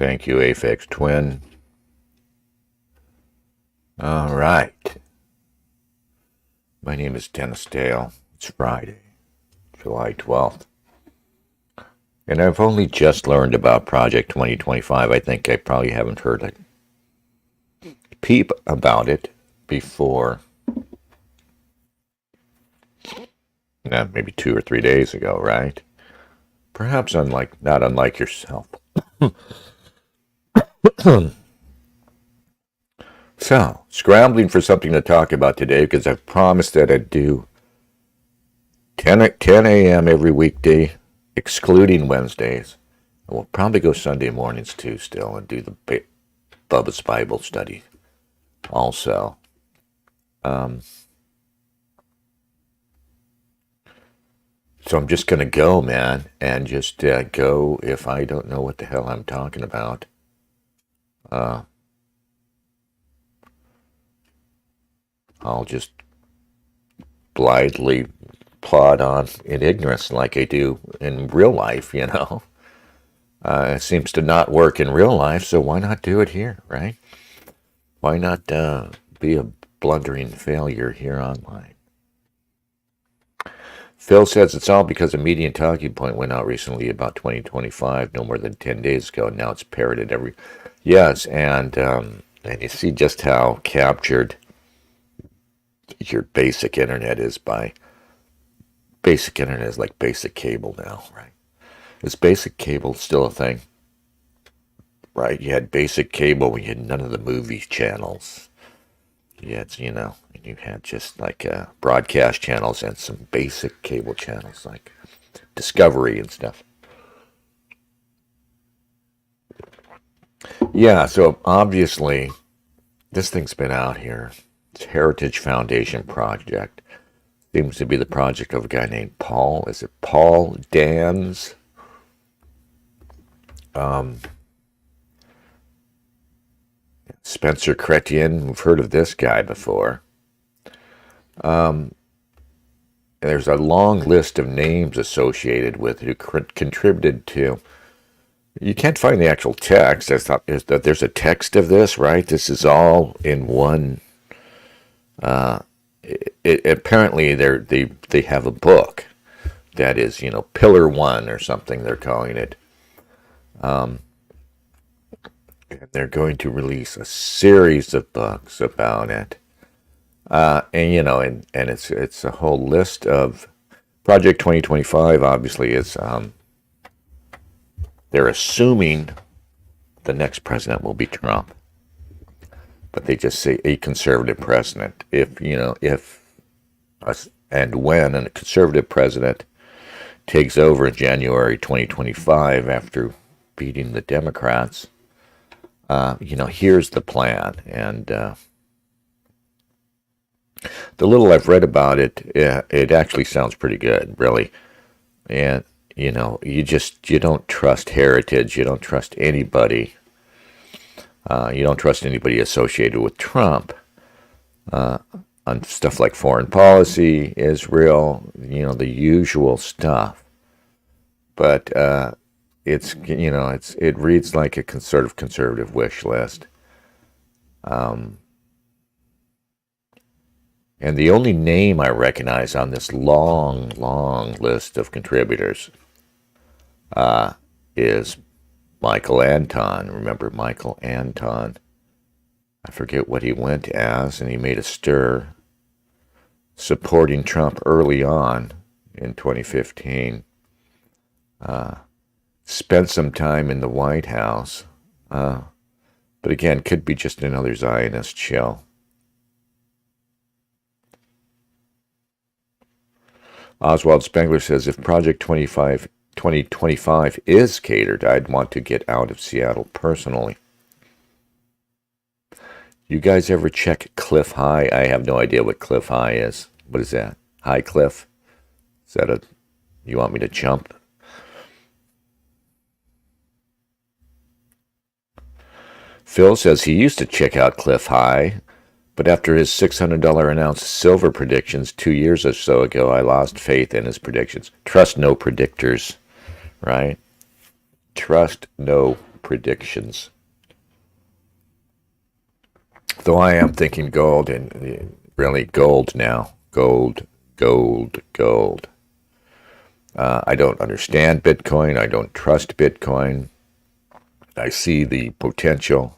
Thank you, Aphex Twin. All right. My name is Dennis Dale. It's Friday, July 12th. And I've only just learned about Project 2025. I think I probably haven't heard a peep about it before, maybe 2 or 3 days ago, right? Perhaps not unlike yourself. So, scrambling for something to talk about today because I've promised that I'd do 10 a.m. every weekday, excluding Wednesdays. And we'll probably go Sunday mornings too still and do the Bubba's Bible study also. So I'm just going to go, man, and just go if I don't know what the hell I'm talking about. I'll just blithely plod on in ignorance like I do in real life, you know. It seems to not work in real life, so why not do it here, right? Why not be a blundering failure here online? Phil says it's all because a median talking point went out recently about 2025, no more than 10 days ago, and now it's parroted every... Yes, and you see just how captured your basic internet is by... Basic internet is like basic cable now, right? Is basic cable still a thing? Right, you had basic cable when you had none of the movie channels. You had, you had just like broadcast channels and some basic cable channels like Discovery and stuff. Yeah, so obviously this thing's been out here. It's Heritage Foundation project. Seems to be the project of a guy named Paul. Is it Paul Dans? Spencer Chrétien. We've heard of this guy before. There's a long list of names associated with who contributed to. You can't find the actual text. There's a text of this, right? This is all in one. Apparently, they have a book that is, Pillar 1 or something. They're calling it. And they're going to release a series of books about it. And it's a whole list of Project 2025. Obviously, is they're assuming the next president will be Trump, but they just say a conservative president. And when a conservative president takes over in January 2025 after beating the Democrats, here's the plan. And the little I've read about it, it actually sounds pretty good, really. And, you don't trust Heritage. You don't trust anybody. You don't trust anybody associated with Trump on stuff like foreign policy, Israel, the usual stuff. But it reads like a sort of conservative wish list. And the only name I recognize on this long, long list of contributors is Michael Anton. Remember Michael Anton? I forget what he went as, and he made a stir supporting Trump early on in 2015. Spent some time in the White House, but again, could be just another Zionist shell. Oswald Spengler says, if Project 2025 is catered, I'd want to get out of Seattle personally. You guys ever check Cliff High? I have no idea what Cliff High is. What is that? High Cliff? Is that you want me to jump? Phil says he used to check out Cliff High, but after his $600 announced silver predictions 2 years or so ago, I lost faith in his predictions. Trust no predictors, right? Trust no predictions. Though I am thinking gold, and really gold now. Gold, gold, gold. I don't understand Bitcoin. I don't trust Bitcoin. I see the potential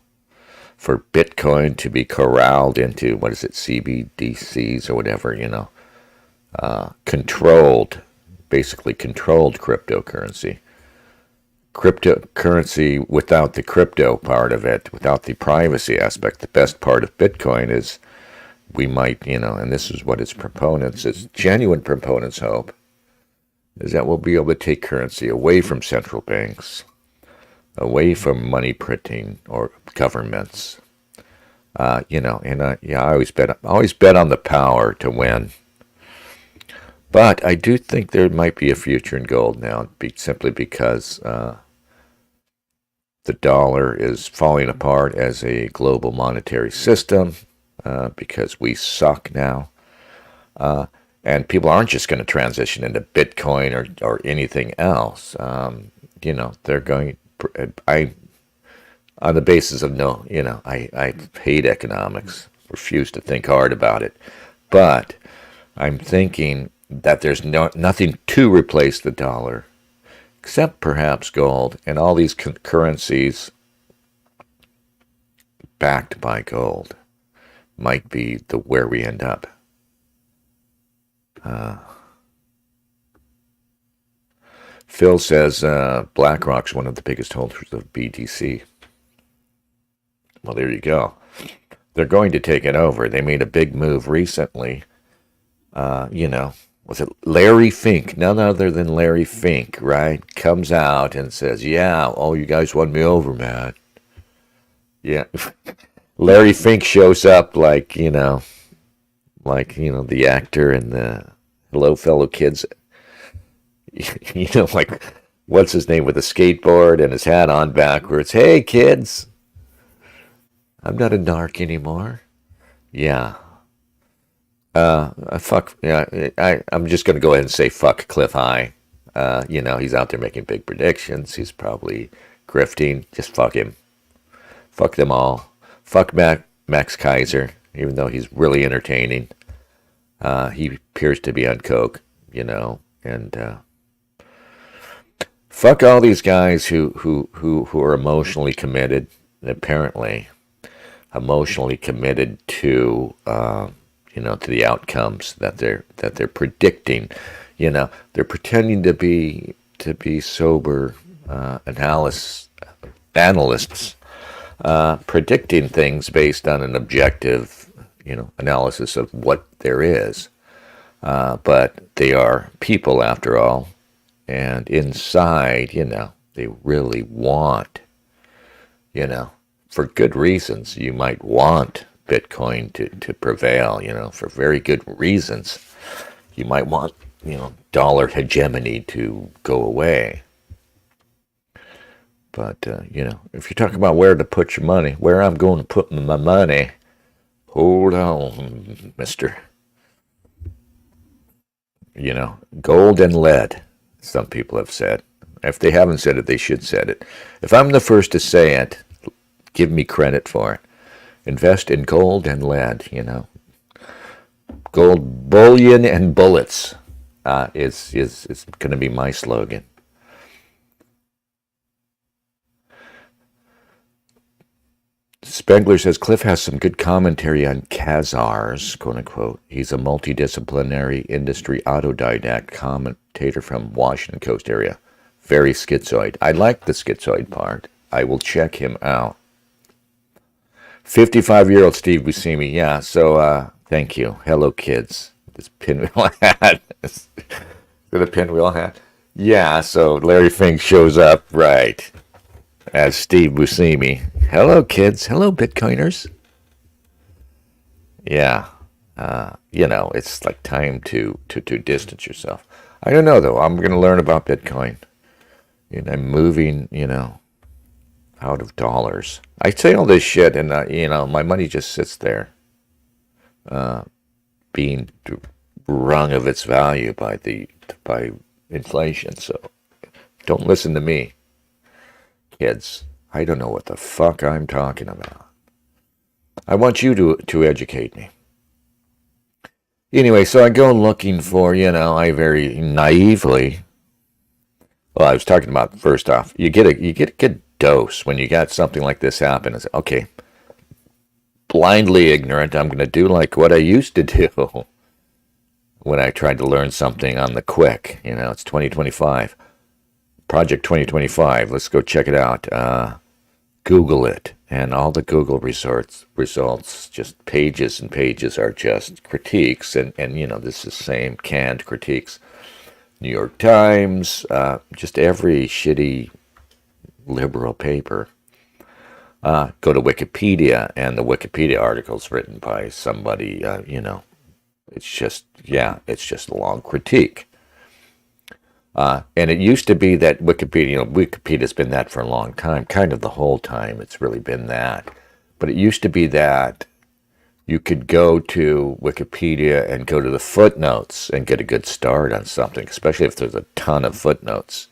for Bitcoin to be corralled into, what is it, CBDCs or whatever, controlled, basically controlled cryptocurrency. Cryptocurrency without the crypto part of it, without the privacy aspect. The best part of Bitcoin is we might, and this is what its proponents, its genuine proponents hope, is that we'll be able to take currency away from central banks, away from money printing or governments. I always bet on the power to win. But I do think there might be a future in gold now, simply because the dollar is falling apart as a global monetary system, because we suck now. And people aren't just going to transition into Bitcoin or anything else. They're going, on the basis of I hate economics, refuse to think hard about it. But I'm thinking that there's nothing to replace the dollar, except perhaps gold, and all these currencies backed by gold might be where we end up. Phil says BlackRock's one of the biggest holders of BTC. Well, there you go. They're going to take it over. They made a big move recently. Was it Larry Fink? None other than Larry Fink, right? Comes out and says, yeah, oh, you guys won me over, man. Yeah. Larry Fink shows up like the actor in the Hello Fellow Kids, like, what's his name, with a skateboard and his hat on backwards. Hey, kids, I'm not a narc anymore. Yeah. Fuck, yeah, I'm just going to go ahead and say fuck Cliff High. He's out there making big predictions. He's probably grifting. Just fuck him. Fuck them all. Fuck Max Kaiser, even though he's really entertaining. He appears to be on coke, and fuck all these guys who are emotionally committed, apparently emotionally committed to to the outcomes that they're predicting. They're pretending to be sober analysts, predicting things based on an objective, analysis of what there is. But they are people after all, and inside, they really want, for good reasons, you might want Bitcoin to prevail, for very good reasons. You might want, dollar hegemony to go away. But, if you're talking about where to put your money, where I'm going to put my money, hold on, mister. Gold and lead, some people have said. If they haven't said it, they should say it. If I'm the first to say it, give me credit for it. Invest in gold and lead, Gold bullion and bullets is going to be my slogan. Spengler says Cliff has some good commentary on Khazars, quote unquote. He's a multidisciplinary industry autodidact commentator from Washington Coast area. Very schizoid. I like the schizoid part. I will check him out. 55-year-old Steve Buscemi. Yeah, so thank you. Hello, kids. This pinwheel hat. Is it a pinwheel hat? Yeah, so Larry Fink shows up, right, as Steve Buscemi. Hello, kids. Hello, Bitcoiners. Yeah. It's like time to distance yourself. I don't know, though. I'm going to learn about Bitcoin. I'm moving, out of dollars. I say all this shit, and my money just sits there, being wrung of its value by inflation. So don't listen to me, kids. I don't know what the fuck I'm talking about. I want you to educate me. Anyway, so I go looking for, I very naively, well, I was talking about, first off, you get a good dose when you got something like this happen. It's okay, blindly ignorant. I'm going to do like what I used to do when I tried to learn something on the quick. It's 2025, Project 2025. Let's go check it out. Google it, and all the Google results, just pages and pages, are just critiques, and this is the same canned critiques. New York Times, just every shitty liberal paper. Go to Wikipedia, and the Wikipedia article's written by somebody, it's just a long critique. And it used to be that Wikipedia's been that for a long time, kind of the whole time it's really been that. But it used to be that you could go to Wikipedia and go to the footnotes and get a good start on something, especially if there's a ton of footnotes.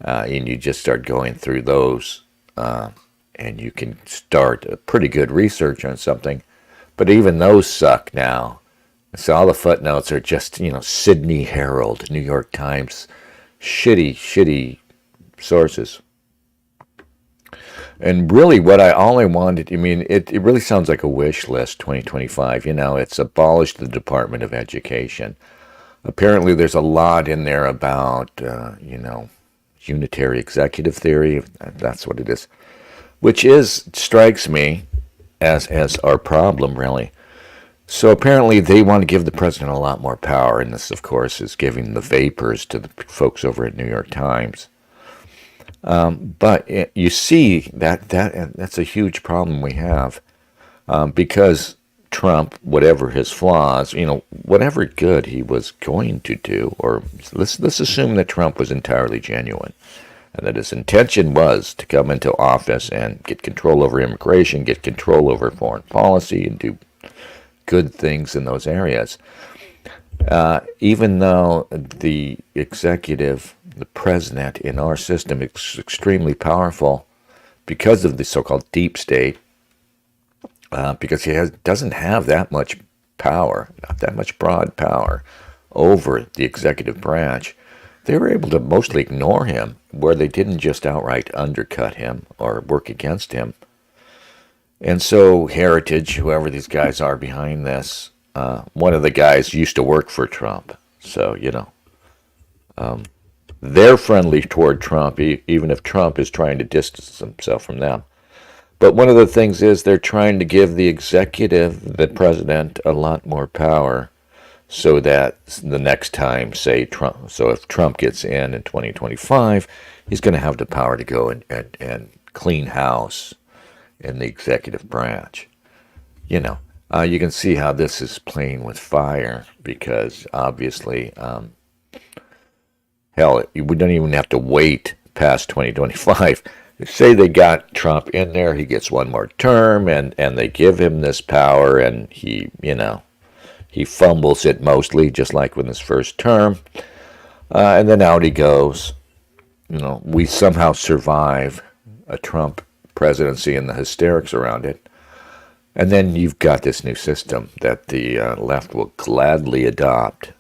And you just start going through those, and you can start a pretty good research on something. But even those suck now. So all the footnotes are just, Sydney Herald, New York Times, shitty sources. And really all I wanted, it really sounds like a wish list, 2025. It's abolished the Department of Education. Apparently there's a lot in there about, unitary executive theory. That's what it is. Which strikes me as our problem, really. So apparently they want to give the president a lot more power, and this, of course, is giving the vapors to the folks over at New York Times. But you see that's a huge problem we have, because Trump, whatever his flaws, whatever good he was going to do, or let's assume that Trump was entirely genuine, and that his intention was to come into office and get control over immigration, get control over foreign policy, and do good things in those areas. Even though the executive, the president in our system is extremely powerful because of the so-called deep state, because he doesn't have that much power, not that much broad power over the executive branch, they were able to mostly ignore him, where they didn't just outright undercut him or work against him. And so Heritage, whoever these guys are behind this, one of the guys used to work for Trump. So, they're friendly toward Trump, even if Trump is trying to distance himself from them. But one of the things is they're trying to give the executive, the president, a lot more power, so that the next time, say, Trump, so if Trump gets in 2025, he's going to have the power to go and clean house in the executive branch. You can see how this is playing with fire, because obviously, hell, we don't even have to wait past 2025. Say they got Trump in there, he gets one more term, and they give him this power, and he fumbles it mostly, just like with his first term, and then out he goes. We somehow survive a Trump presidency and the hysterics around it. And then you've got this new system that the left will gladly adopt,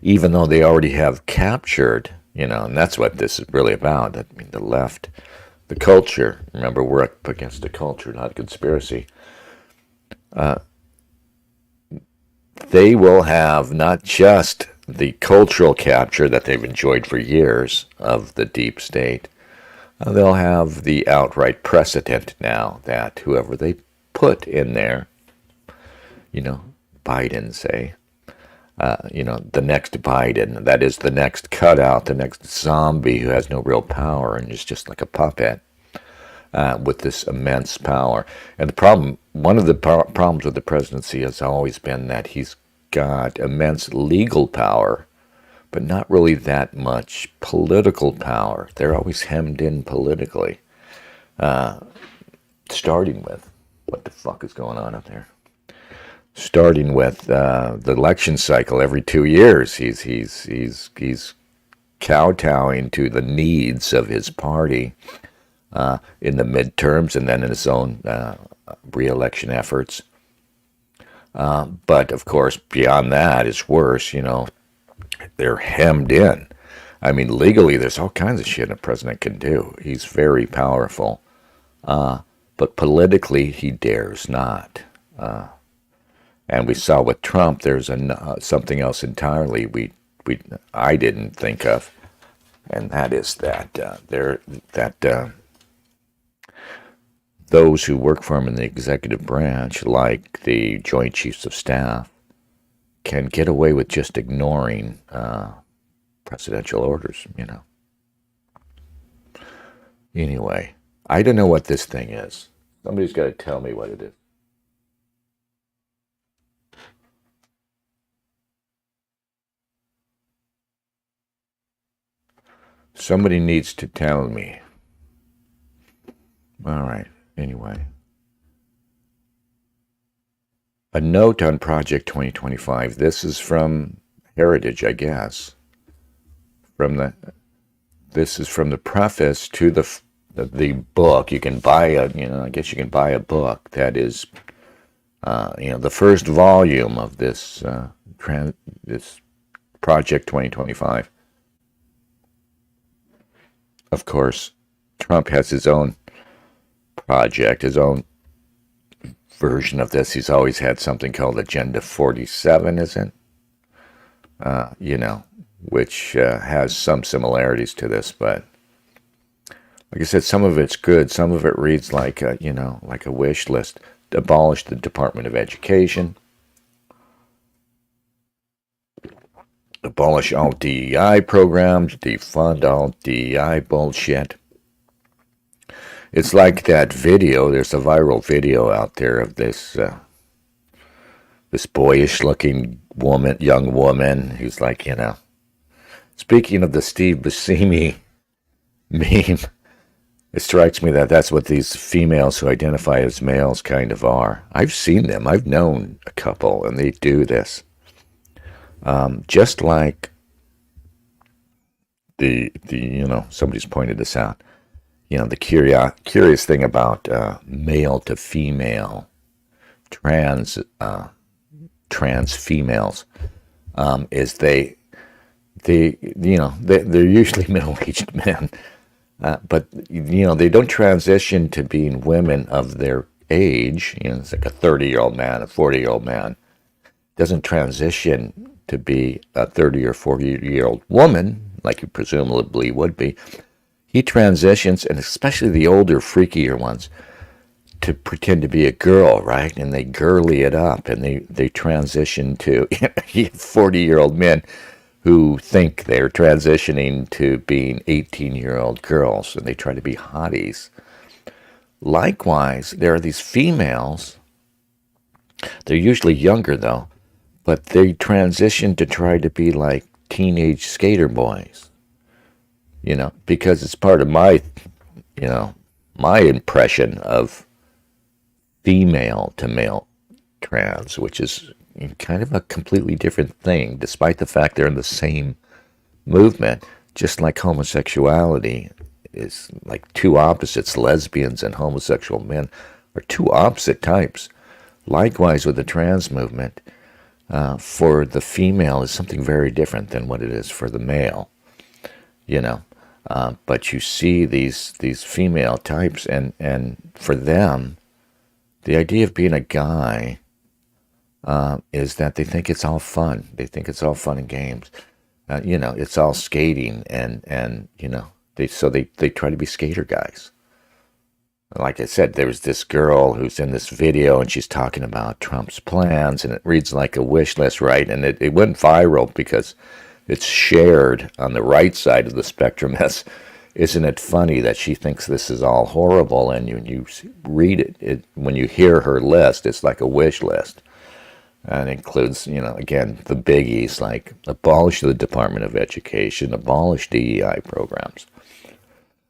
even though they already have captured, and that's what this is really about. The left, the culture, remember, we're up against a culture, not a conspiracy. They will have not just the cultural capture that they've enjoyed for years of the deep state, they'll have the outright precedent now that whoever they put in there, Biden, say, the next Biden, that is the next cutout, the next zombie who has no real power and is just like a puppet with this immense power. And one of the problems with the presidency has always been that he's got immense legal power, but not really that much political power. They're always hemmed in politically. Starting with, what the fuck is going on up there? Starting with the election cycle every 2 years, he's kowtowing to the needs of his party in the midterms and then in his own re-election efforts. But of course, beyond that, it's worse. They're hemmed in. I mean, legally, there's all kinds of shit a president can do. He's very powerful. But politically, he dares not. And we saw with Trump, there's something else entirely I didn't think of, and that is that those who work for him in the executive branch, like the Joint Chiefs of Staff, can get away with just ignoring presidential orders. Anyway, I don't know what this thing is. Somebody's got to tell me what it is. Somebody needs to tell me. All right, anyway. A note on Project 2025. This is from Heritage, I guess. This is from the preface to the book. You can buy I guess you can buy a book that is, the first volume of this this Project 2025. Of course, Trump has his own project, his own version of this. He's always had something called Agenda 47, isn't which has some similarities to this, but like I said, some of it's good. Some of it reads like like a wish list. Abolish the Department of Education. Abolish all DEI programs. Defund all DEI bullshit. It's like that video. There's a viral video out there of this boyish-looking young woman who's like, Speaking of the Steve Buscemi meme, it strikes me that that's what these females who identify as males kind of are. I've seen them. I've known a couple, and they do this. Just like the somebody's pointed this out. The curious thing about male to female trans females is they're usually middle-aged men, but they don't transition to being women of their age. It's like a 30-year-old man, a 40-year-old man doesn't transition to be a 30 or 40-year-old woman like you presumably would be. He transitions, and especially the older, freakier ones, to pretend to be a girl, right? And they girly it up, and they transition to 40-year-old men who think they're transitioning to being 18-year-old girls, and they try to be hotties. Likewise, there are these females, they're usually younger though, but they transition to try to be like teenage skater boys. Because it's part of my impression of female to male trans, which is kind of a completely different thing, despite the fact they're in the same movement, just like homosexuality is like two opposites. Lesbians and homosexual men are two opposite types. Likewise with the trans movement, for the female is something very different than what it is for the male, but you see these female types, and for them, the idea of being a guy is that they think it's all fun. They think it's all fun and games. It's all skating, and they try to be skater guys. Like I said, there's this girl who's in this video, and she's talking about Trump's plans, and it reads like a wish list, right? And it went viral because it's shared on the right side of the spectrum. Isn't it funny that she thinks this is all horrible, and you read it, when you hear her list, it's like a wish list. And it includes, again, the biggies like abolish the Department of Education, abolish DEI programs.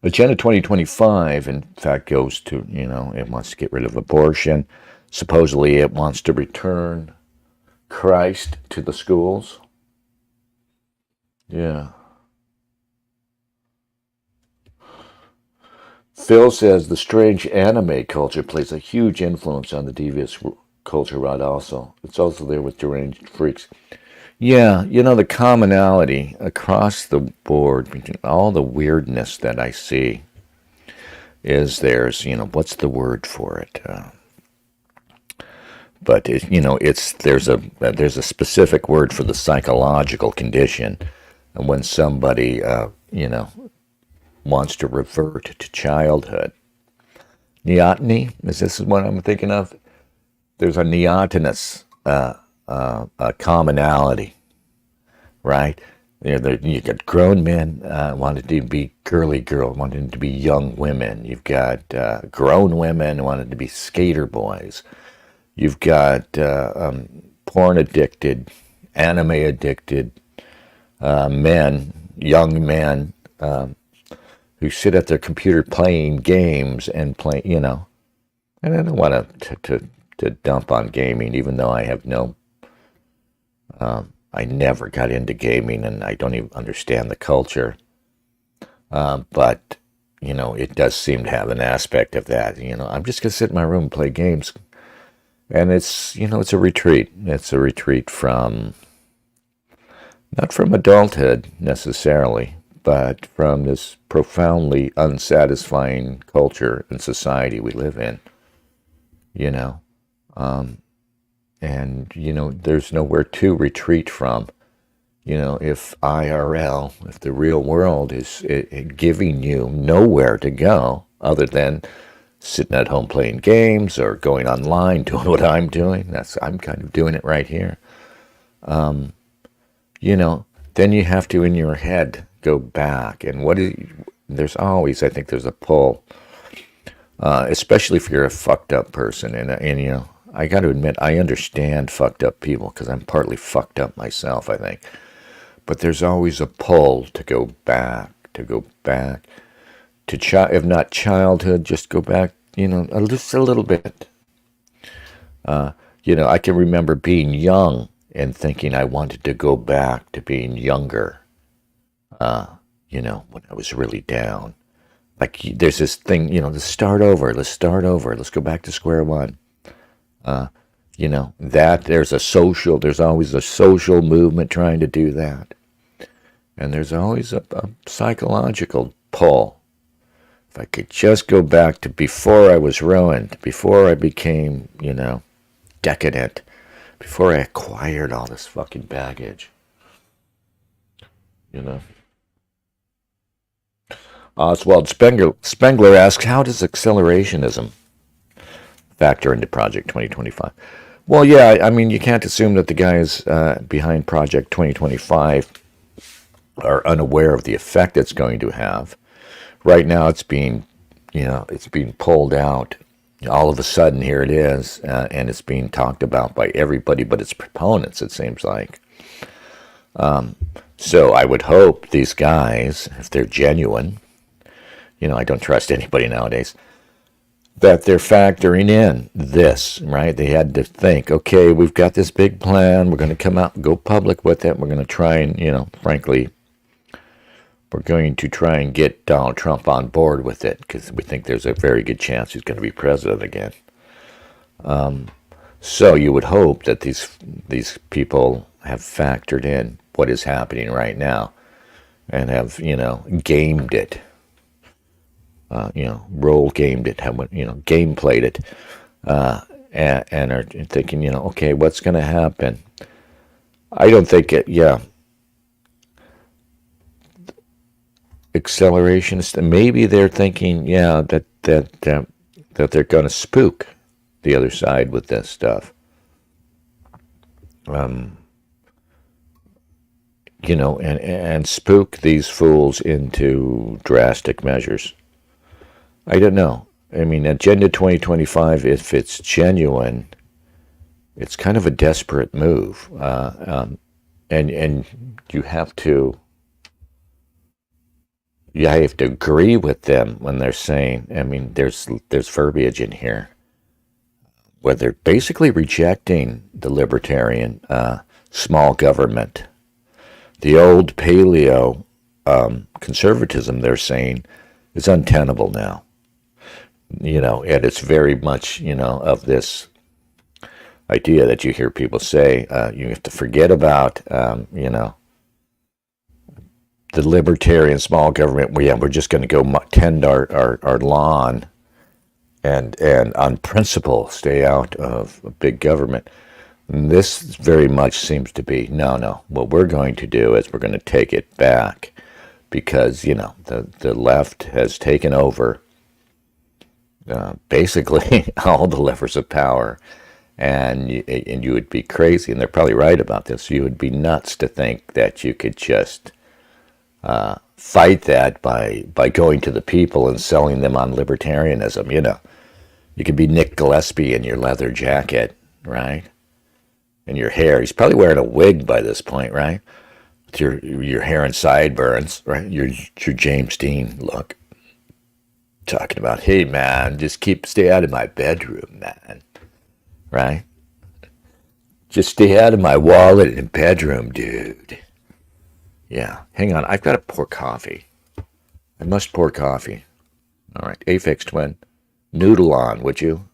Agenda 2025, in fact, goes to, it wants to get rid of abortion. Supposedly it wants to return Christ to the schools. Yeah. Phil says the strange anime culture plays a huge influence on the devious culture rod also. It's also there with deranged freaks. Yeah, the commonality across the board between all the weirdness that I see is what's the word for it? But there's a specific word for the psychological condition, and when somebody wants to revert to childhood. Neoteny, is this what I'm thinking of? There's a neotenous a commonality, right? You got grown men wanting to be girly girl, wanting to be young women. You've got grown women wanting to be skater boys. You've got porn addicted, anime addicted men, young men who sit at their computer playing games and play, And I don't want to dump on gaming, even though I have I never got into gaming and I don't even understand the culture. But, it does seem to have an aspect of that. I'm just going to sit in my room and play games. And it's a retreat. It's a retreat from, not from adulthood necessarily, but from this profoundly unsatisfying culture and society we live in, and, there's nowhere to retreat from. If IRL, if the real world is giving you nowhere to go other than sitting at home playing games or going online, doing what I'm doing, I'm kind of doing it right here. Then you have to, in your head, go back. And there's always, I think there's a pull, especially if you're a fucked up person. And I got to admit, I understand fucked up people because I'm partly fucked up myself, I think. But there's always a pull to go back to if not childhood, just go back, just a little bit. I can remember being young and thinking I wanted to go back to being younger, when I was really down. Like, there's this thing, let's start over, let's go back to square one. That there's always a social movement trying to do that. And there's always a psychological pull. If I could just go back to before I was ruined, before I became, decadent, before I acquired all this fucking baggage. Oswald Spengler asks, how does accelerationism factor into Project 2025? Well, yeah, I mean, you can't assume that the guys behind Project 2025 are unaware of the effect it's going to have. Right now, it's being pulled out. All of a sudden, here it is, and it's being talked about by everybody but its proponents, it seems like. So I would hope these guys, if they're genuine, I don't trust anybody nowadays, that they're factoring in this, right? They had to think, okay, we've got this big plan. We're going to come out and go public with it. We're going to try and, frankly, we're going to try and get Donald Trump on board with it because we think there's a very good chance he's going to be president again. So you would hope that these people have factored in what is happening right now and have, gamed it. Role gamed it, game played it, and are thinking, okay, what's going to happen? I don't think accelerationist. Maybe they're thinking, that they're going to spook the other side with this stuff. And spook these fools into drastic measures. I don't know. I mean, Agenda 2025, if it's genuine, it's kind of a desperate move. And you have to agree with them when they're saying, I mean, there's verbiage in here where they're basically rejecting the libertarian small government. The old paleo conservatism, they're saying, is untenable now. And it's very much, of this idea that you hear people say, you have to forget about, the libertarian small government. We're just going to go tend our lawn and on principle stay out of big government. And this very much seems to be, no. What we're going to do is we're going to take it back because, the left has taken over basically all the levers of power. And you would be crazy, and they're probably right about this. You would be nuts to think that you could just fight that by going to the people and selling them on libertarianism. You could be Nick Gillespie in your leather jacket, right? And your hair. He's probably wearing a wig by this point, right? With your hair and sideburns, right? Your James Dean look. Talking about, hey man, just stay out of my bedroom, man. Right? Just stay out of my wallet and bedroom, dude. Yeah. Hang on. I've got to pour coffee. I must pour coffee. All right. Aphex Twin. Noodle on, would you?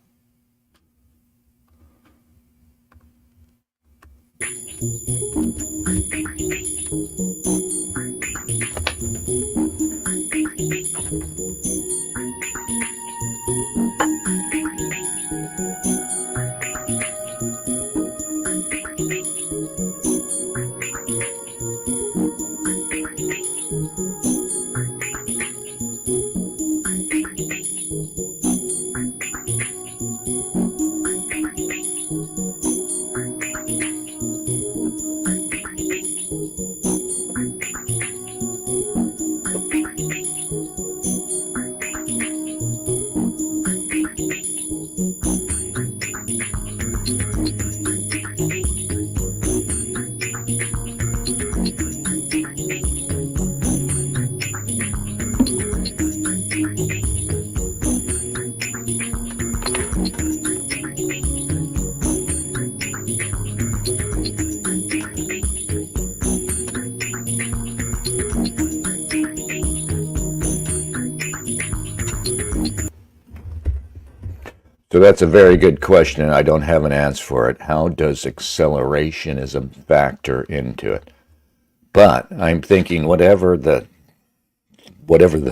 So that's a very good question, and I don't have an answer for it. How does accelerationism factor into it? But I'm thinking whatever the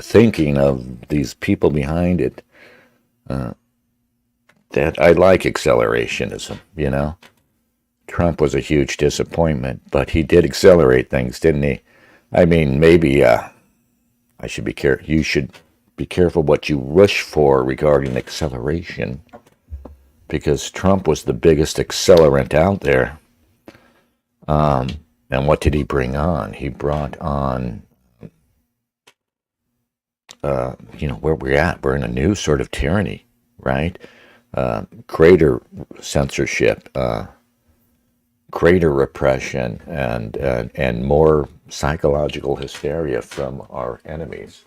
thinking of these people behind it, that I like accelerationism, Trump was a huge disappointment, but he did accelerate things, didn't he? I mean, maybe I should be careful. You should be careful what you wish for regarding acceleration, because Trump was the biggest accelerant out there. And what did he bring on? He brought on, where we're at. We're in a new sort of tyranny, right? Greater censorship, greater repression, and more psychological hysteria from our enemies.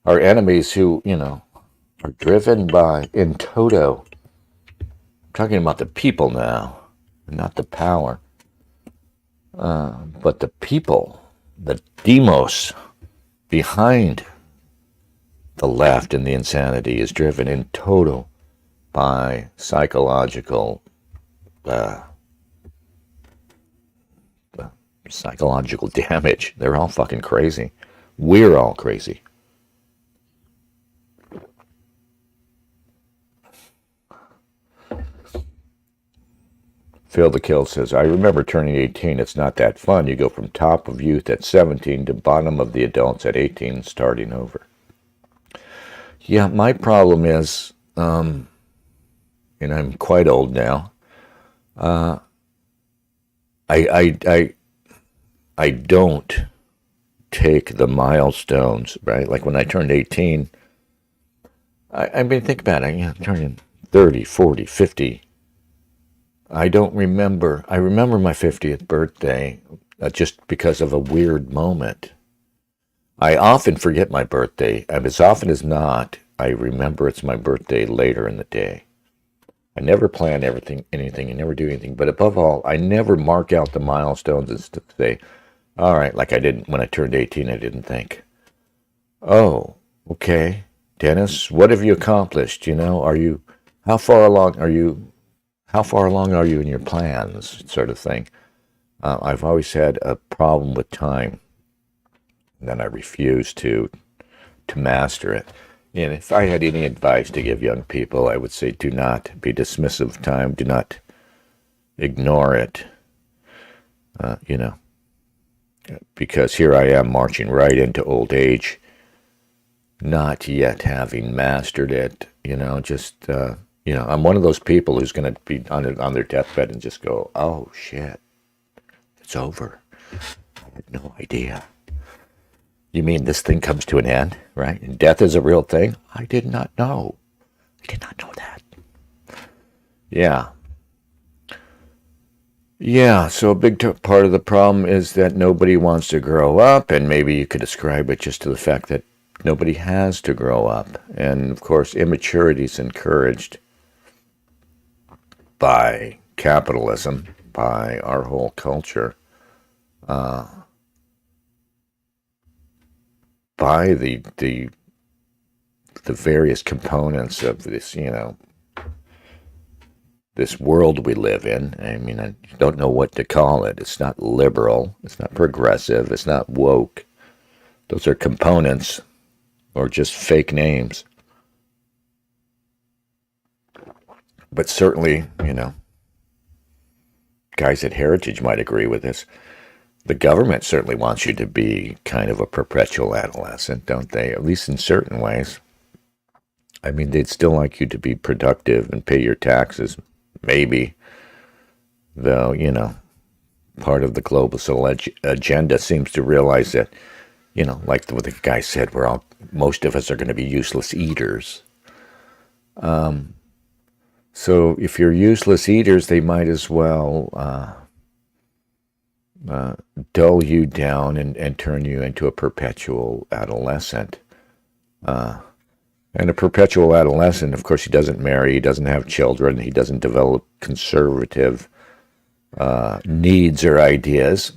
Our enemies who, are driven by, in toto, I'm talking about the people now, not the power, but the people, the demos behind the left and the insanity is driven in toto by psychological damage. They're all fucking crazy. We're all crazy. Phil the Kill says, I remember turning 18. It's not that fun. You go from top of youth at 17 to bottom of the adults at 18, starting over. Yeah, my problem is, and I'm quite old now, I don't take the milestones, right? Like when I turned 18, I mean, think about it. I'm turning 30, 40, 50. I don't remember. I remember my 50th birthday just because of a weird moment. I often forget my birthday, and as often as not, I remember it's my birthday later in the day. I never plan anything, I never do anything, but above all, I never mark out the milestones and say, all right, like I didn't when I turned 18, I didn't think, oh, okay, Dennis, what have you accomplished? Are you, how far along are you, how far along are you in your plans, sort of thing. I've always had a problem with time, and then I refuse to master it. And if I had any advice to give young people, I would say do not be dismissive of time. Do not ignore it, you know, because here I am marching right into old age, not yet having mastered it, I'm one of those people who's going to be on their deathbed and just go, oh shit, it's over. I had no idea. You mean this thing comes to an end, right? And death is a real thing? I did not know. I did not know that. Yeah. Yeah, so a big part of the problem is that nobody wants to grow up, and maybe you could ascribe it just to the fact that nobody has to grow up. And of course, immaturity is encouraged by capitalism, by our whole culture, by the various components of this, this world we live in. I mean, I don't know what to call it. It's not liberal. It's not progressive. It's not woke. Those are components or just fake names. But certainly, guys at Heritage might agree with this. The government certainly wants you to be kind of a perpetual adolescent, don't they? At least in certain ways. I mean, they'd still like you to be productive and pay your taxes, maybe. Though, part of the global agenda seems to realize that, like what the guy said, most of us are going to be useless eaters. So if you're useless eaters, they might as well dull you down and turn you into a perpetual adolescent. And a perpetual adolescent, of course, he doesn't marry, he doesn't have children, he doesn't develop conservative needs or ideas.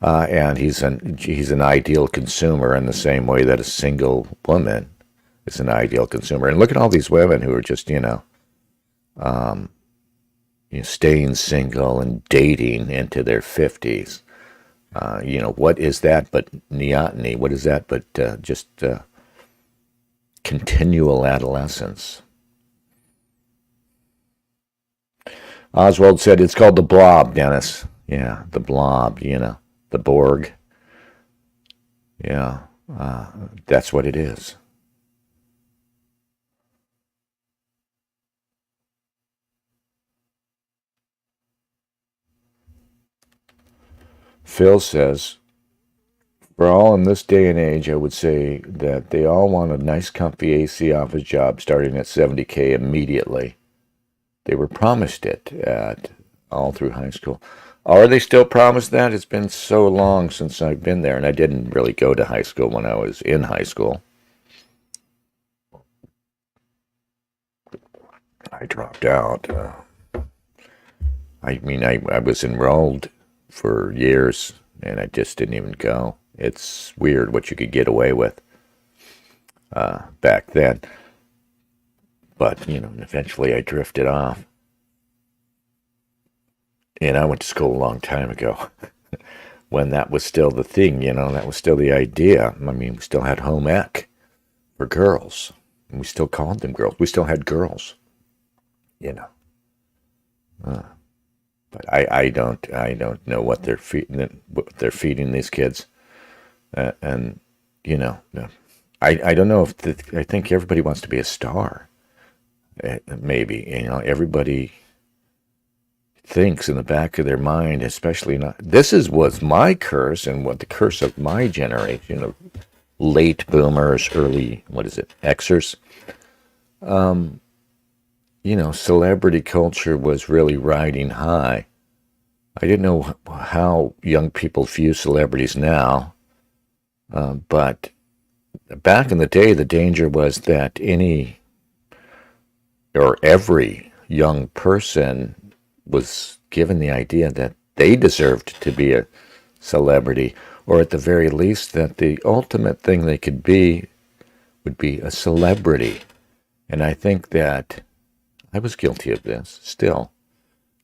And he's an ideal consumer in the same way that a single woman is an ideal consumer. And look at all these women who are just, staying single and dating into their 50s. What is that but neoteny? What is that but just continual adolescence? Oswald said it's called the blob, Dennis. Yeah, the blob, the Borg. Yeah, that's what it is. Phil says, for all in this day and age, I would say that they all want a nice, comfy AC office job starting at $70K immediately. They were promised it all through high school. Are they still promised that? It's been so long since I've been there, and I didn't really go to high school when I was in high school. I dropped out. I was enrolled for years, and I just didn't even go. It's weird what you could get away with back then. But, eventually I drifted off. And I went to school a long time ago when that was still the thing, that was still the idea. I mean, we still had home ec for girls. And we still called them girls. We still had girls, But I don't know what they're feeding these kids, and I don't know if I think everybody wants to be a star. Maybe everybody thinks in the back of their mind, especially not. This was my curse, and what the curse of my generation of late boomers, early Xers. Celebrity culture was really riding high. I didn't know how young people view celebrities now, but back in the day, the danger was that any or every young person was given the idea that they deserved to be a celebrity, or at the very least that the ultimate thing they could be would be a celebrity. And I think that I was guilty of this still,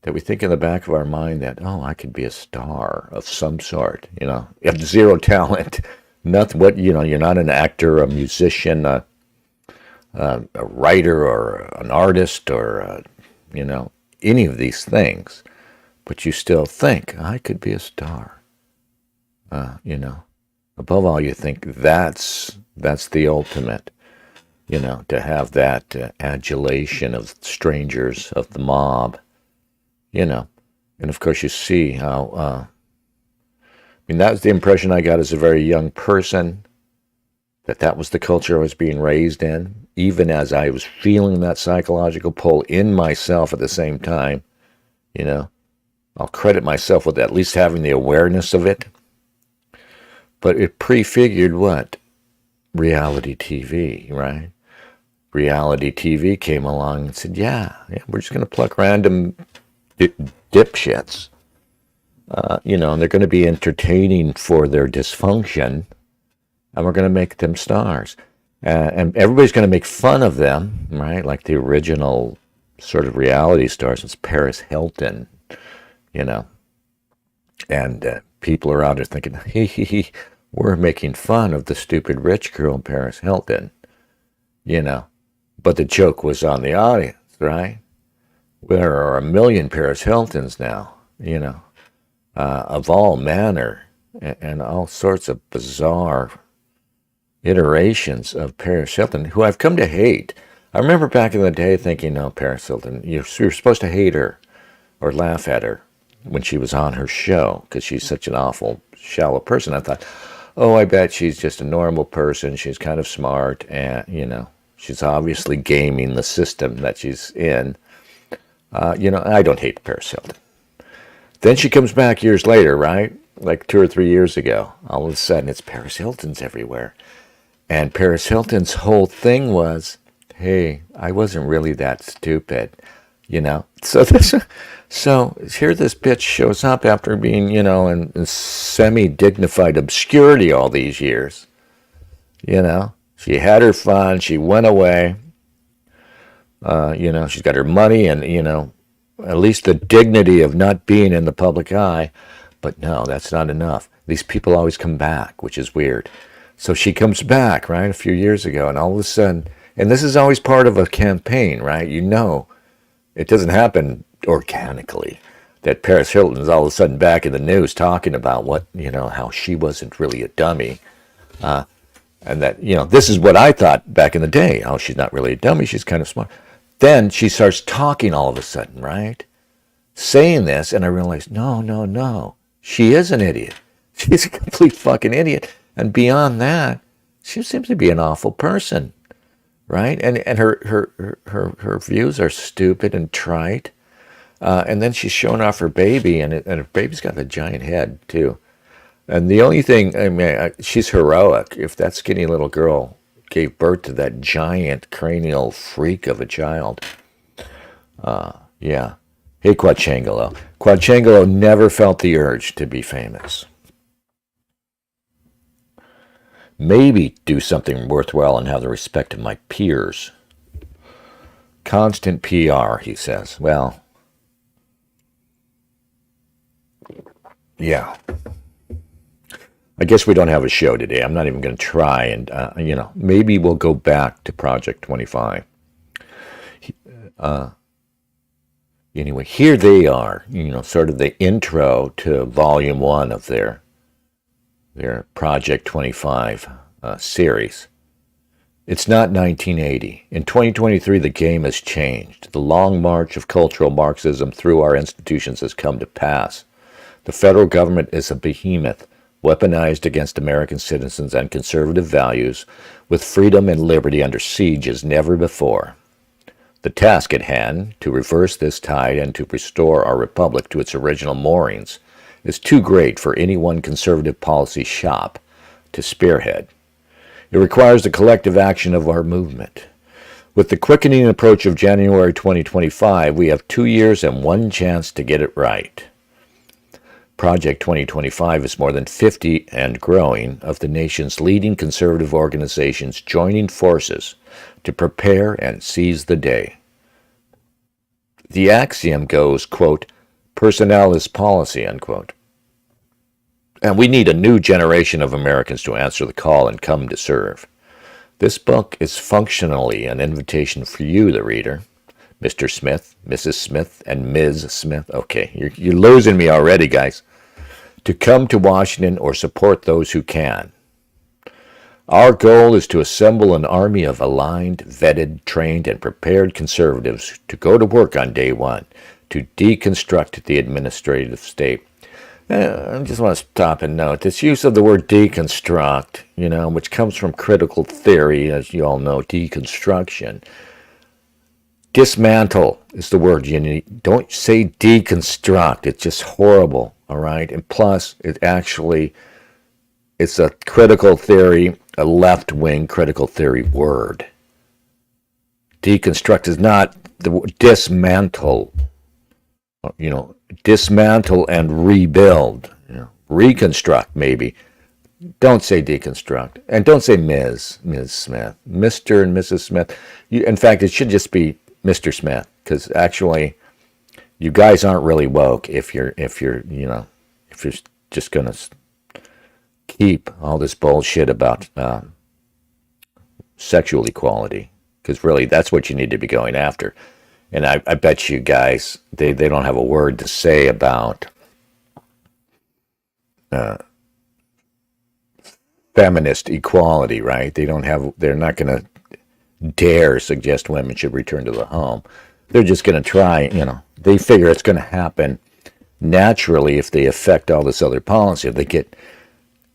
that we think in the back of our mind that, oh, I could be a star of some sort, you know, you have zero talent, nothing, what, you know, you're not an actor, a musician, a writer or an artist or, you know, any of these things, but you still think, I could be a star, you know. Above all, you think that's the ultimate, you know, to have that adulation of strangers, of the mob, you know. And of course, you see how, I mean, that was the impression I got as a very young person, that was the culture I was being raised in, even as I was feeling that psychological pull in myself at the same time, you know. I'll credit myself with at least having the awareness of it. But it prefigured what? Reality TV, right? Reality TV came along and said, yeah, we're just going to pluck random dipshits, you know, and they're going to be entertaining for their dysfunction, and we're going to make them stars. And everybody's going to make fun of them, right? Like the original sort of reality stars. It's Paris Hilton, you know. And people are out there thinking, hee, we're making fun of the stupid rich girl Paris Hilton, you know. But the joke was on the audience, right? There are a million Paris Hiltons now, you know, of all manner and all sorts of bizarre iterations of Paris Hilton, who I've come to hate. I remember back in the day thinking, no, Paris Hilton, you're supposed to hate her or laugh at her when she was on her show because she's such an awful, shallow person. I thought, oh, I bet she's just a normal person. She's kind of smart, and, you know, she's obviously gaming the system that she's in. You know, I don't hate Paris Hilton. Then she comes back years later, right? Like 2 or 3 years ago. All of a sudden, it's Paris Hilton's everywhere. And Paris Hilton's whole thing was, hey, I wasn't really that stupid, you know? So here this bitch shows up after being, you know, in semi-dignified obscurity all these years. You know, she had her fun, she went away. You know, she's got her money and, you know, at least the dignity of not being in the public eye. But no, that's not enough. These people always come back, which is weird. So she comes back, right, a few years ago, and all of a sudden, and this is always part of a campaign, right? You know, it doesn't happen organically that Paris Hilton is all of a sudden back in the news talking about what, you know, how she wasn't really a dummy. And that, you know, this is what I thought back in the day. Oh, she's not really a dummy. She's kind of smart. Then she starts talking all of a sudden, right? Saying this, and I realized, no. She is an idiot. She's a complete fucking idiot. And beyond that, she seems to be an awful person, right? And her views are stupid and trite. And then she's showing off her baby, and her baby's got a giant head, too. And the only thing, I mean, she's heroic. If that skinny little girl gave birth to that giant cranial freak of a child, yeah. Hey, Quachangelo. Quachangelo never felt the urge to be famous. Maybe do something worthwhile and have the respect of my peers. Constant PR, he says. Well, yeah. I guess we don't have a show today. I'm not even going to try. And, you know, maybe we'll go back to Project 25. Anyway, here they are, you know, sort of the intro to Volume 1 of their Project 25 series. It's not 1980. In 2023, the game has changed. The long march of cultural Marxism through our institutions has come to pass. The federal government is a behemoth, weaponized against American citizens and conservative values, with freedom and liberty under siege as never before. The task at hand, to reverse this tide and to restore our republic to its original moorings, is too great for any one conservative policy shop to spearhead. It requires the collective action of our movement. With the quickening approach of January 2025, we have 2 years and one chance to get it right. Project 2025 is more than 50 and growing of the nation's leading conservative organizations joining forces to prepare and seize the day. The axiom goes, quote, personnel is policy, unquote. And we need a new generation of Americans to answer the call and come to serve. This book is functionally an invitation for you, the reader, Mr. Smith, Mrs. Smith, and Ms. Smith. Okay, you're losing me already, guys. To come to Washington or support those who can. Our goal is to assemble an army of aligned, vetted, trained, and prepared conservatives to go to work on day one to deconstruct the administrative state. I just want to stop and note this use of the word deconstruct, which comes from critical theory, as you all know, deconstruction. Dismantle is the word you need. Don't say deconstruct. It's just horrible, all right? And plus, it's a critical theory, a left-wing critical theory word. Deconstruct is not the word dismantle. Dismantle and rebuild. Reconstruct, maybe. Don't say deconstruct. And don't say Ms. Smith. Mr. and Mrs. Smith. In fact, it should just be Mr. Smith, because actually, you guys aren't really woke if you're just going to keep all this bullshit about sexual equality, because really that's what you need to be going after. And I bet you guys, they don't have a word to say about feminist equality, right? They're not going to dare suggest women should return to the home. They're just going to try, they figure it's going to happen naturally if they affect all this other policy. If they get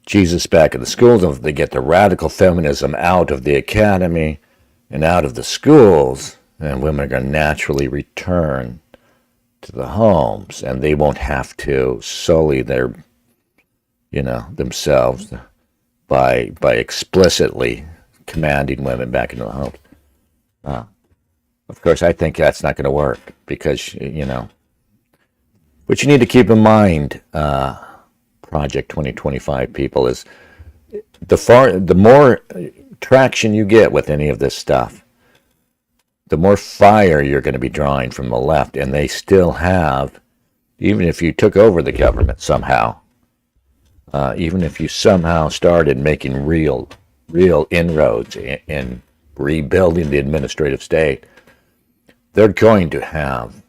Jesus back in the schools, if they get the radical feminism out of the academy and out of the schools, and women are going to naturally return to the homes, and they won't have to sully their, themselves by explicitly commanding women back into the homes. Of course, I think that's not going to work because, what you need to keep in mind, Project 2025 people, is the more traction you get with any of this stuff, the more fire you're going to be drawing from the left. And they still have, even if you took over the government somehow, even if you somehow started making real inroads in rebuilding the administrative state, they're going to have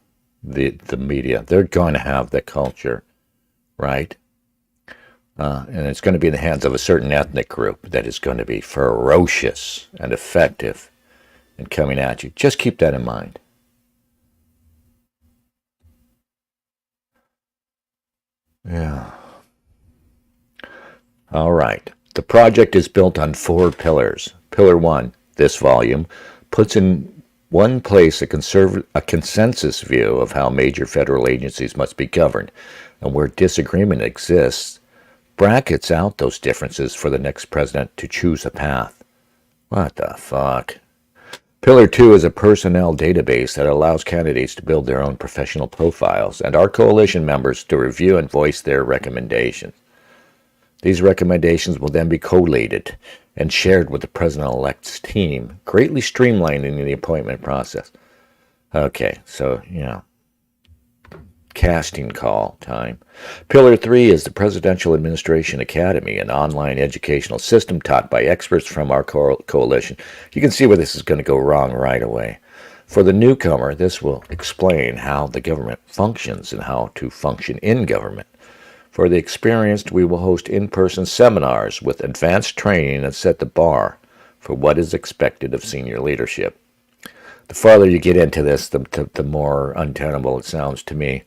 the media. They're going to have the culture, right? And it's going to be in the hands of a certain ethnic group that is going to be ferocious and effective in coming at you. Just keep that in mind. Yeah. All right. The project is built on 4 pillars. Pillar 1, this volume, puts in one place a consensus view of how major federal agencies must be governed, and where disagreement exists, brackets out those differences for the next president to choose a path. What the fuck? Pillar 2 is a personnel database that allows candidates to build their own professional profiles and our coalition members to review and voice their recommendations. These recommendations will then be collated and shared with the president-elect's team, greatly streamlining the appointment process. Okay, so, casting call time. Pillar 3 is the Presidential Administration Academy, an online educational system taught by experts from our coalition. You can see where this is going to go wrong right away. For the newcomer, this will explain how the government functions and how to function in government. For the experienced, we will host in-person seminars with advanced training and set the bar for what is expected of senior leadership. The farther you get into this, the more untenable it sounds to me.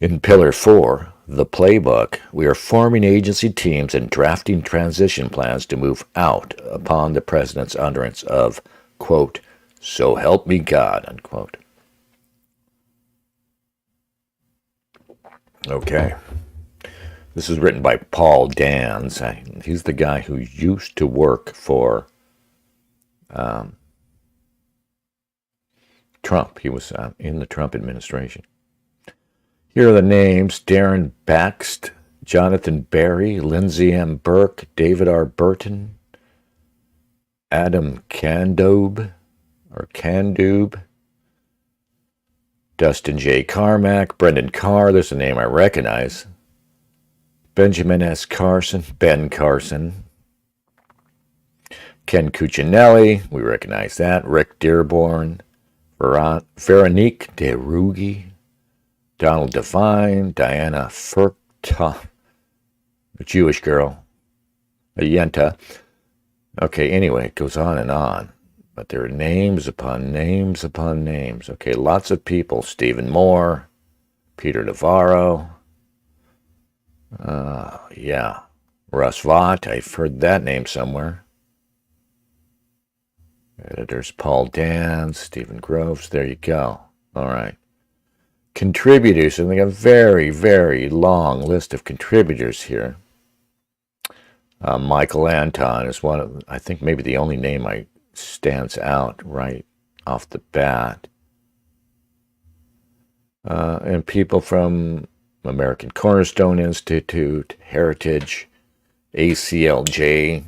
In Pillar 4, the playbook, we are forming agency teams and drafting transition plans to move out upon the president's utterance of, quote, so help me God, unquote. Okay. This is written by Paul Dans. He's the guy who used to work for Trump. He was in the Trump administration. Here are the names: Darren Baxt, Jonathan Barry, Lindsay M. Burke, David R. Burton, Adam Candube, Dustin J. Carmack, Brendan Carr, there's a name I recognize, Benjamin S. Carson, Ben Carson, Ken Cuccinelli, we recognize that, Rick Dearborn, Veronique DeRugi, Donald Devine, Diana Furta, a Jewish girl, a Yenta. Okay, anyway, it goes on and on. But there are names upon names upon names. Okay, lots of people. Stephen Moore, Peter Navarro. Yeah. Russ Vaught, I've heard that name somewhere. Editors Paul Dan, Stephen Groves. There you go. All right. Contributors, and they got a very, very long list of contributors here. Michael Anton is one of, I think maybe the only name I stands out right off the bat. And people from American Cornerstone Institute, Heritage, ACLJ,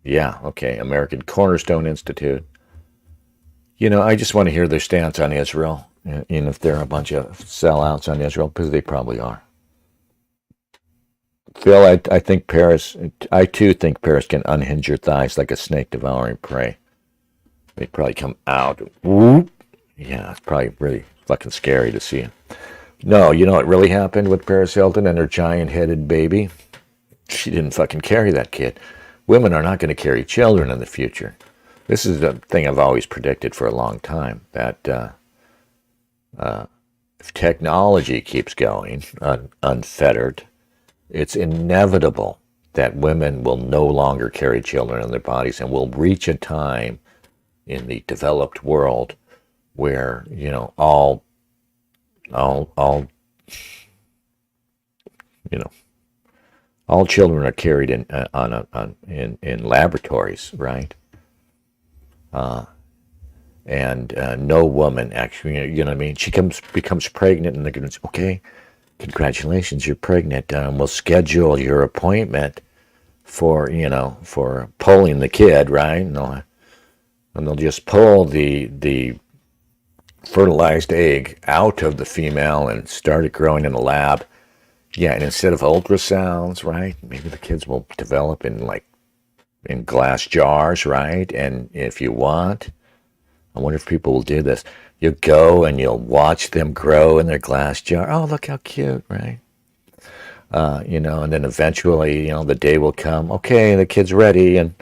yeah, okay, American Cornerstone Institute. I just want to hear their stance on Israel, and if they're a bunch of sellouts on Israel, because they probably are. Phil, I think Paris, I too think Paris can unhinge your thighs like a snake devouring prey. They probably come out. Whoop. Yeah, it's probably really fucking scary to see it. No, you know what really happened with Paris Hilton and her giant-headed baby? She didn't fucking carry that kid. Women are not going to carry children in the future. This is the thing I've always predicted for a long time, that if technology keeps going unfettered, it's inevitable that women will no longer carry children in their bodies, and will reach a time in the developed world where all children are carried in laboratories, right? And no woman actually, you know what I mean? She becomes pregnant, and they're going to say, okay, congratulations, you're pregnant. We'll schedule your appointment for pulling the kid, right? And they'll just pull the fertilized egg out of the female and start it growing in a lab. Yeah, and instead of ultrasounds, right? Maybe the kids will develop in glass jars, right? And if you want, I wonder if people will do this. You go and you'll watch them grow in their glass jar. Oh, look how cute, right? And then eventually, the day will come. Okay, the kid's ready, and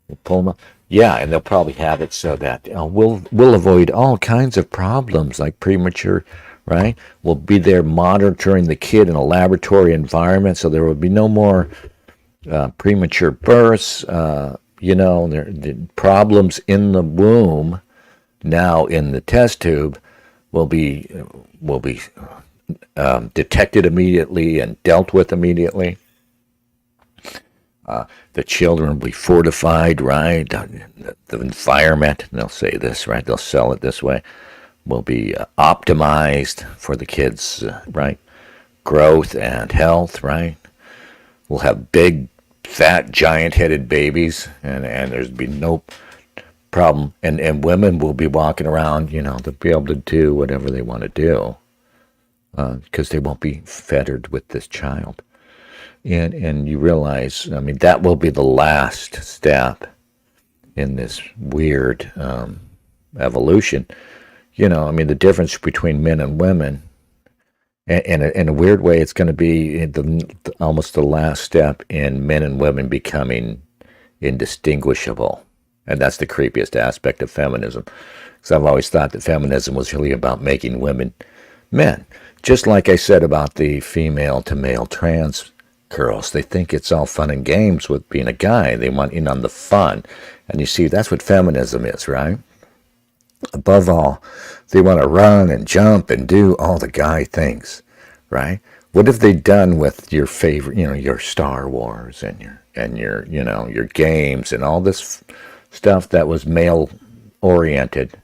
we'll pull them up. Yeah, and they'll probably have it so that we'll avoid all kinds of problems like premature, right? We'll be there monitoring the kid in a laboratory environment, so there will be no more premature births. The problems in the womb, now in the test tube, will be detected immediately and dealt with immediately. The children will be fortified, right? The environment, and they'll say this, right? They'll sell it this way, will be optimized for the kids, right? Growth and health, right? We'll have big, fat, giant-headed babies, and there's be no problem. And women will be walking around, they'll be able to do whatever they want to do, because they won't be fettered with this child. And you realize, that will be the last step in this weird evolution. The difference between men and women, and in a weird way, it's going to be almost the last step in men and women becoming indistinguishable. And that's the creepiest aspect of feminism. Because I've always thought that feminism was really about making women men. Just like I said about the female to male trans girls. They think it's all fun and games with being a guy. They want in on the fun. And you see, that's what feminism is, right? Above all, they want to run and jump and do all the guy things, right? What have they done with your favorite, your Star Wars and your games and all this stuff that was male oriented?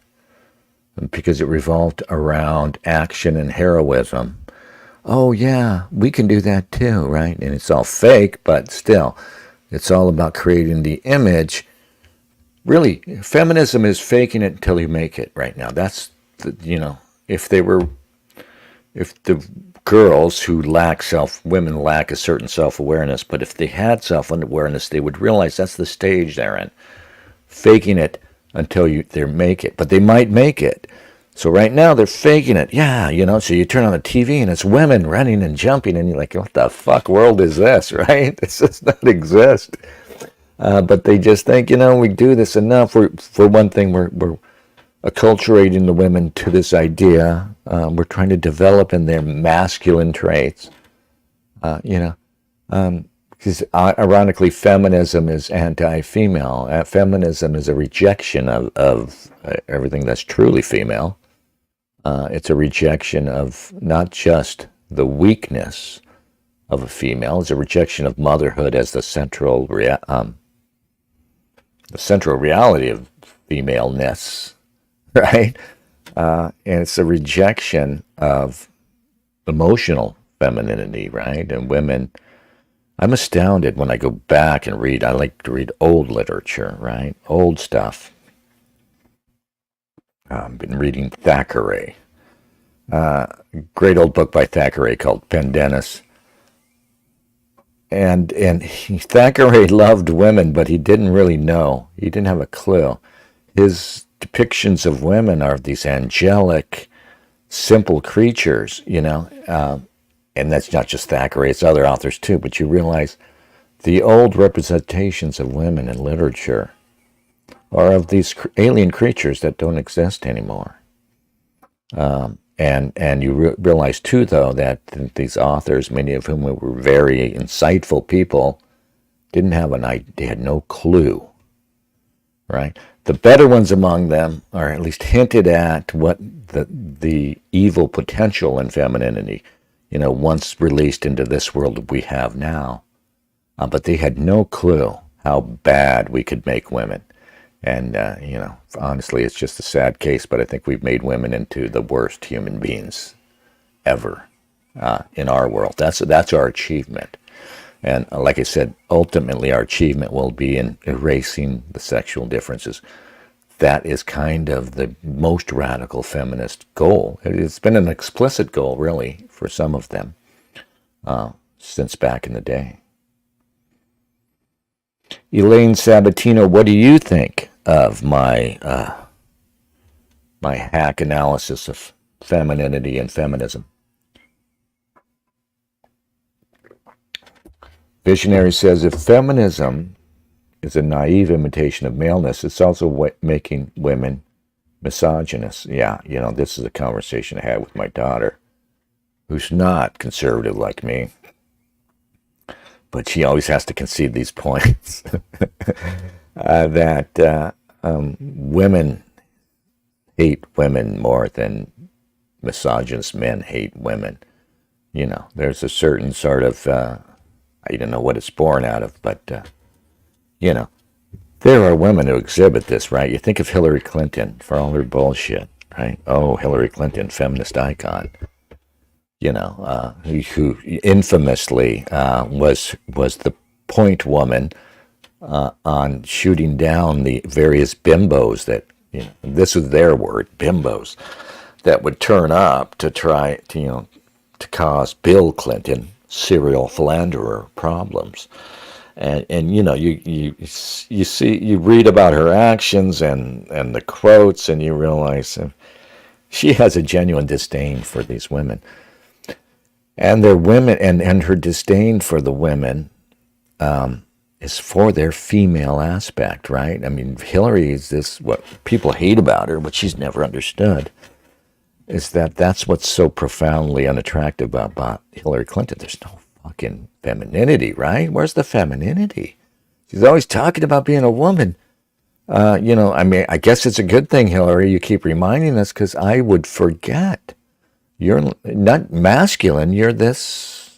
because it revolved around action and heroism. Oh, yeah, we can do that too, right? And it's all fake, but still, it's all about creating the image. Really, feminism is faking it until you make it right now. That's, if they were, if the girls who women lack a certain self-awareness, but if they had self-awareness, they would realize that's the stage they're in. Faking it until they make it, but they might make it. So right now they're faking it. Yeah, so you turn on the TV and it's women running and jumping and you're like, what the fuck world is this, right? This does not exist. But they just think, we do this enough. For one thing, we're acculturating the women to this idea. We're trying to develop in their masculine traits, because ironically, feminism is anti-female. Feminism is a rejection of everything that's truly female. It's a rejection of not just the weakness of a female. It's a rejection of motherhood as the central reality of femaleness, right? And it's a rejection of emotional femininity, right? And women, I'm astounded when I go back and read. I like to read old literature, right? Old stuff. I've been reading Thackeray. Great old book by Thackeray called Pendennis. And Thackeray loved women, but he didn't really know. He didn't have a clue. His depictions of women are these angelic, simple creatures, and that's not just Thackeray, it's other authors too, but you realize the old representations of women in literature are of these alien creatures that don't exist anymore. And you realize too, though, that these authors, many of whom were very insightful people, didn't have they had no clue, right? The better ones among them are at least hinted at what the evil potential in femininity, once released into this world that we have now. But they had no clue how bad we could make women. And, honestly, it's just a sad case, but I think we've made women into the worst human beings ever in our world. That's our achievement. And like I said, ultimately our achievement will be in erasing the sexual differences. That is kind of the most radical feminist goal. It's been an explicit goal, really, for some of them since back in the day. Elaine Sabatino, what do you think of my my hack analysis of femininity and feminism? Visionary says, if feminism is a naive imitation of maleness, it's also making women misogynist. Yeah, this is a conversation I had with my daughter, who's not conservative like me, but she always has to concede these points that women hate women more than misogynist men hate women. There's a certain sort of, I don't know what it's born out of, but, there are women who exhibit this, right? You think of Hillary Clinton for all her bullshit, right? Oh, Hillary Clinton, feminist icon. Who infamously was the point woman on shooting down the various bimbos that, this is their word, bimbos, that would turn up to try to, to cause Bill Clinton, serial philanderer, problems. And you see, you read about her actions and the quotes, and you realize she has a genuine disdain for these women. And their women, and her disdain for the women is for their female aspect, right? I mean, Hillary is this, what people hate about her, what she's never understood, is that's what's so profoundly unattractive about Hillary Clinton. There's no fucking femininity, right? Where's the femininity? She's always talking about being a woman. I mean, I guess it's a good thing, Hillary, you keep reminding us, because I would forget. You're not masculine. You're this,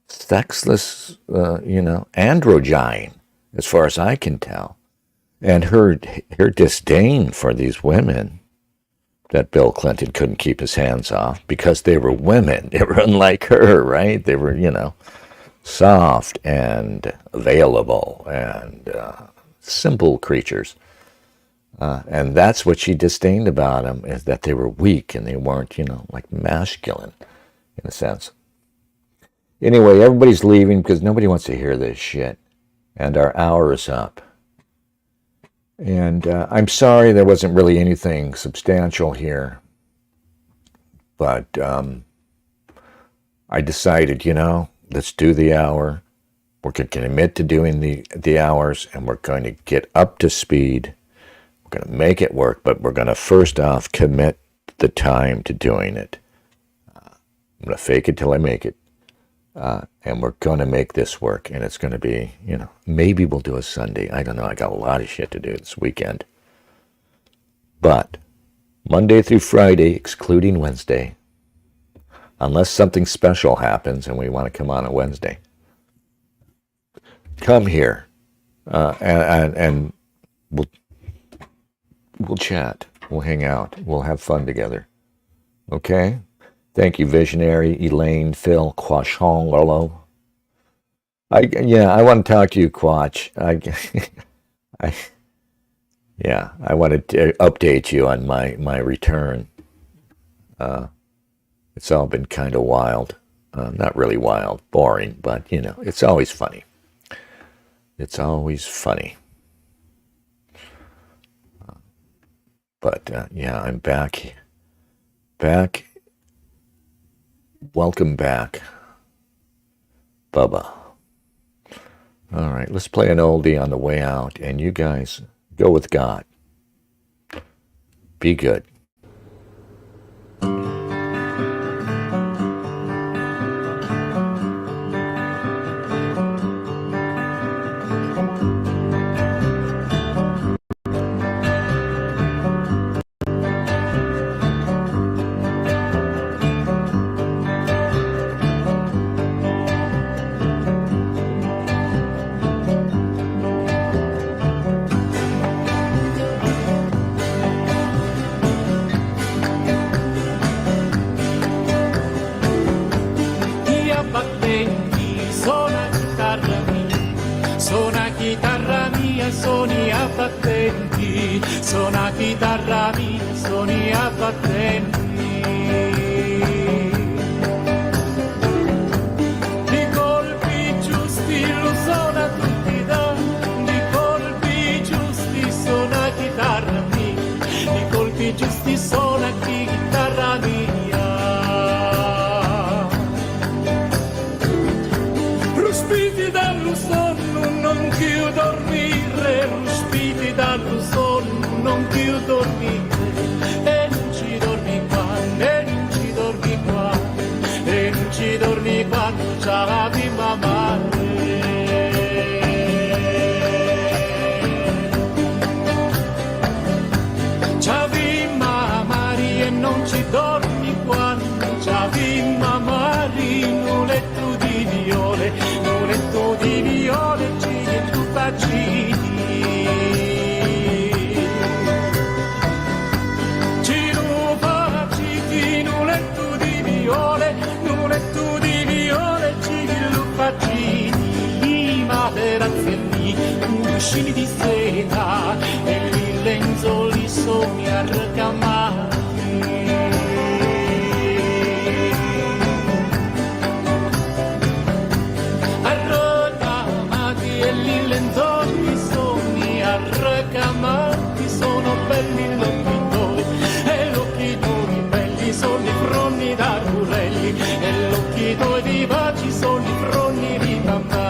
sexless, androgyne, as far as I can tell. And her disdain for these women that Bill Clinton couldn't keep his hands off because they were women. They were unlike her, right? They were, soft and available and simple creatures. And that's what she disdained about them, is that they were weak and they weren't, like masculine in a sense. Anyway, everybody's leaving because nobody wants to hear this shit. And our hour is up. And I'm sorry there wasn't really anything substantial here. But I decided, let's do the hour. We're going to commit to doing the hours, and we're going to get up to speed. We're going to make it work, but we're going to first off commit the time to doing it. I'm going to fake it till I make it. And we're going to make this work, and it's going to be, maybe we'll do a Sunday. I don't know. I got a lot of shit to do this weekend. But Monday through Friday, excluding Wednesday, unless something special happens and we want to come on Wednesday, come here, and we'll chat. We'll hang out. We'll have fun together. Okay? Thank you, Visionary, Elaine, Phil, Quashong, Lolo. I want to talk to you, Quach. I wanted to update you on my return. It's all been kind of wild. Not really wild, boring, but, it's always funny. It's always funny. But, I'm back. Welcome back, Bubba. All right, let's play an oldie on the way out, and you guys go with God. Be good. Suona chitarra mia, suoni a battenti. Di colpi giusti lo suona tutti da, di colpi giusti suona chitarra mia, di colpi giusti suona chitarra mia. Ruspiti dallo sonno, non più dormire, ruspiti dallo sonno, non più dormire, e non ci dormi qua, e non ci dormi qua, e non ci dormi quando c'ha la bimba male. C'ha bimba mari e non ci dormi quando c'ha bimba mari, in un letto di viole, in un letto di viole, ci tu facini. Cuscini di seta e i lenzoli sogni arrecamati. Arrecamati e i lenzoli sogni arrecamati, sono belli l'occhi tuoi e l'occhi tuoi belli sono i fronni d'arburelli e l'occhi tuoi vivaci sono i fronni di mamma.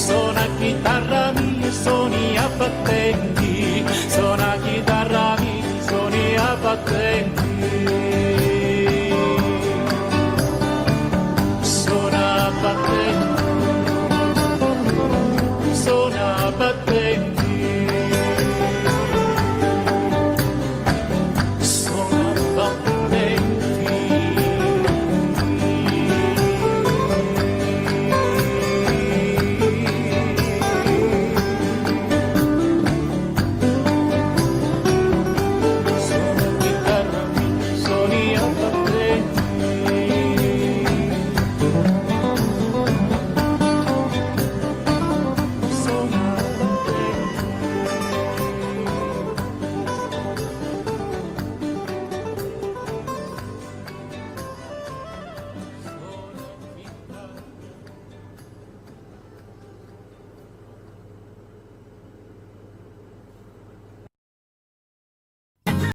suona chitarra mia, suoni a battente.